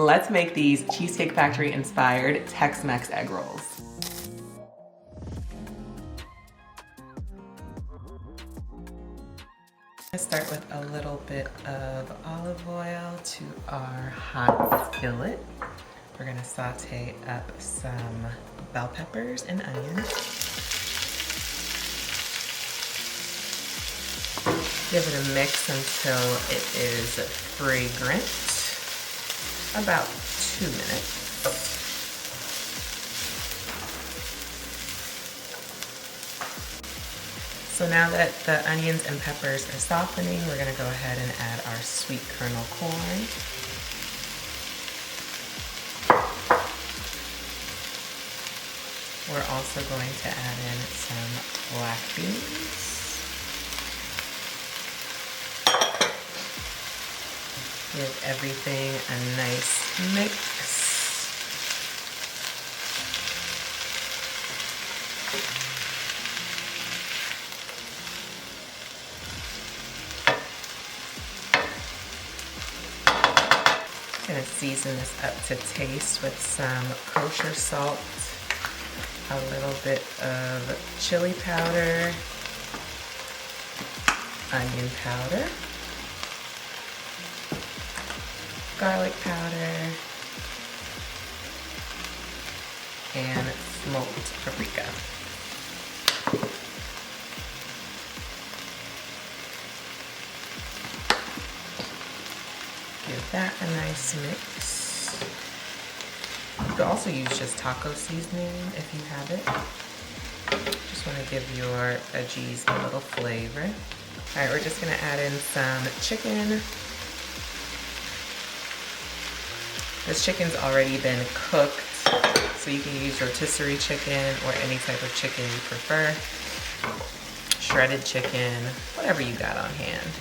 let's make these Cheesecake Factory inspired Tex Mex egg rolls. Let's start with a little bit of olive oil to our hot skillet. We're gonna saute up some bell peppers and onions. Give it a mix until it is fragrant, about 2 minutes. So now that the onions and peppers are softening, we're gonna go ahead and add our sweet kernel corn. We're also going to add in some black beans. Give everything a nice mix. I'm gonna season this up to taste with some kosher salt, a little bit of chili powder, onion powder, garlic powder, and smoked paprika. Give that a nice mix. You could also use just taco seasoning if you have it. Just want to give your veggies a little flavor. All right, we're just gonna add in some chicken. This chicken's already been cooked, so you can use rotisserie chicken or any type of chicken you prefer. Shredded chicken, whatever you got on hand.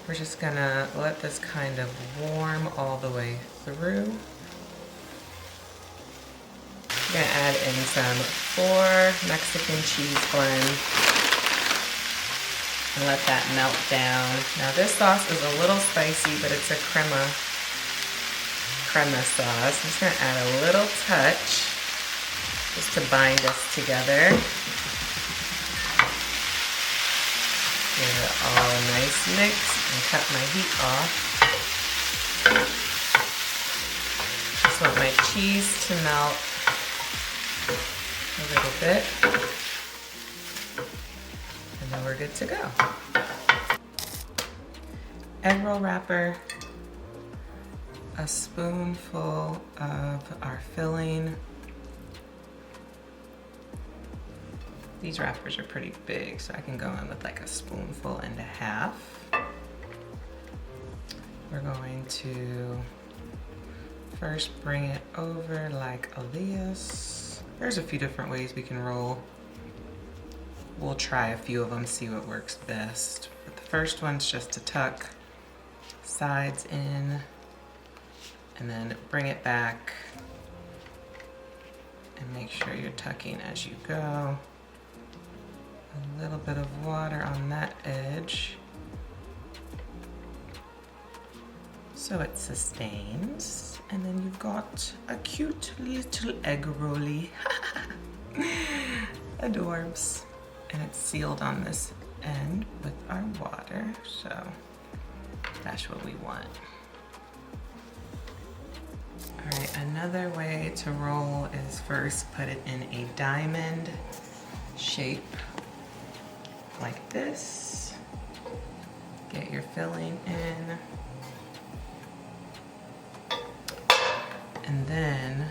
We're just gonna let this kind of warm all the way through. I'm gonna add in some 4 Mexican cheese blends and let that melt down. Now this sauce is a little spicy, but it's a crema sauce. I'm just gonna add a little touch just to bind us together. Give it all a nice mix and cut my heat off. Just want my cheese to melt a little bit. And then we're good to go. Egg roll wrapper, a spoonful of our filling. These wrappers are pretty big, so I can go in with like a spoonful and a half. We're going to first bring it over like this. There's a few different ways we can roll. We'll try a few of them, see what works best. But the first one's just to tuck sides in and then bring it back and make sure you're tucking as you go. A little bit of water on that edge so it sustains, and then you've got a cute little egg rolly. Adorbs. And it's sealed on this end with our water, so that's what we want. All right, another way to roll is first put it in a diamond shape like this. Get your filling in. And then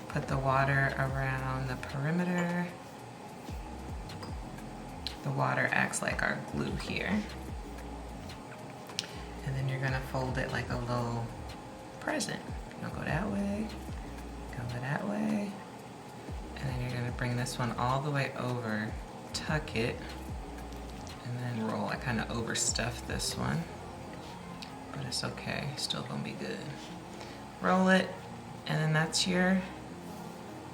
put the water around the perimeter. The water acts like our glue here. And then you're gonna fold it like a little present. You'll go that way, go that way, and then you're gonna bring this one all the way over, tuck it, and then roll. I kind of overstuffed this one, but it's okay, still gonna be good. Roll it, and then that's your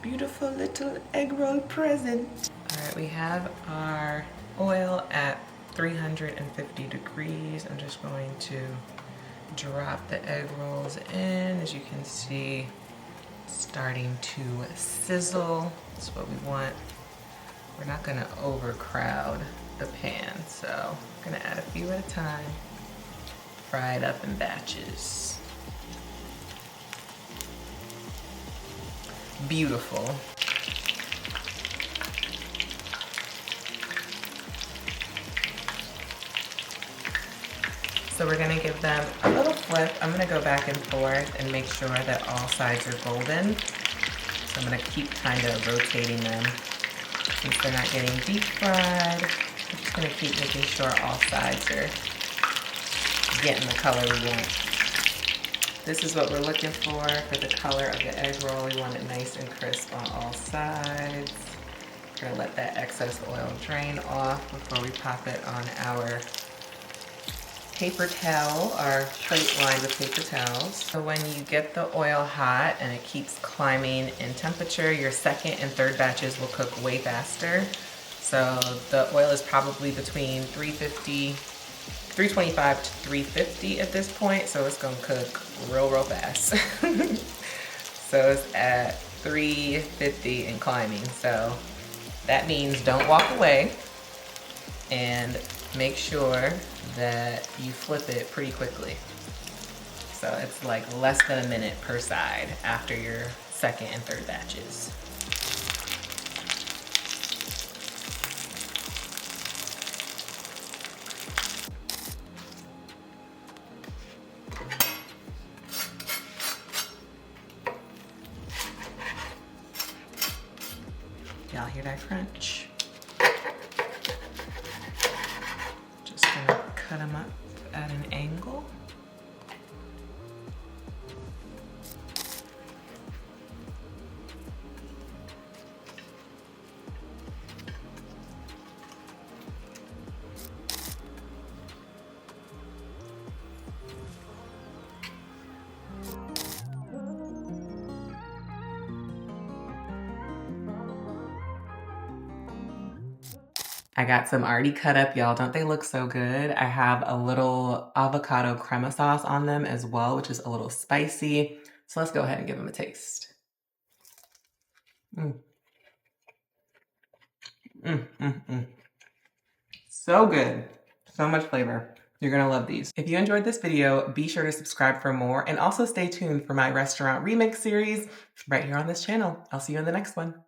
beautiful little egg roll present. All right, we have our oil at 350 degrees. I'm just going to drop the egg rolls in. As you can see, starting to sizzle. That's what we want. We're not gonna overcrowd the pan, so I'm gonna add a few at a time. Fry it up in batches. Beautiful. So we're gonna give them a little flip. I'm gonna go back and forth and make sure that all sides are golden. So I'm gonna keep kind of rotating them. Since they're not getting deep fried, I'm just gonna keep making sure all sides are getting the color we want. This is what we're looking for the color of the egg roll. We want it nice and crisp on all sides. We're gonna let that excess oil drain off before we pop it on our paper towel, our plate lined with paper towels. So when you get the oil hot and it keeps climbing in temperature, your second and third batches will cook way faster. So the oil is probably between 325 to 350 at this point, so it's gonna cook real fast. So it's at 350 and climbing. So that means don't walk away, and make sure that you flip it pretty quickly. So it's like less than a minute per side after your second and third batches. Y'all hear that crunch? Just gonna cut them up at an angle. I got some already cut up, y'all. Don't they look so good? I have a little avocado crema sauce on them as well, which is a little spicy. So let's go ahead and give them a taste. So good. So much flavor. You're gonna love these. If you enjoyed this video, be sure to subscribe for more, and also stay tuned for my restaurant remix series right here on this channel. I'll see you in the next one.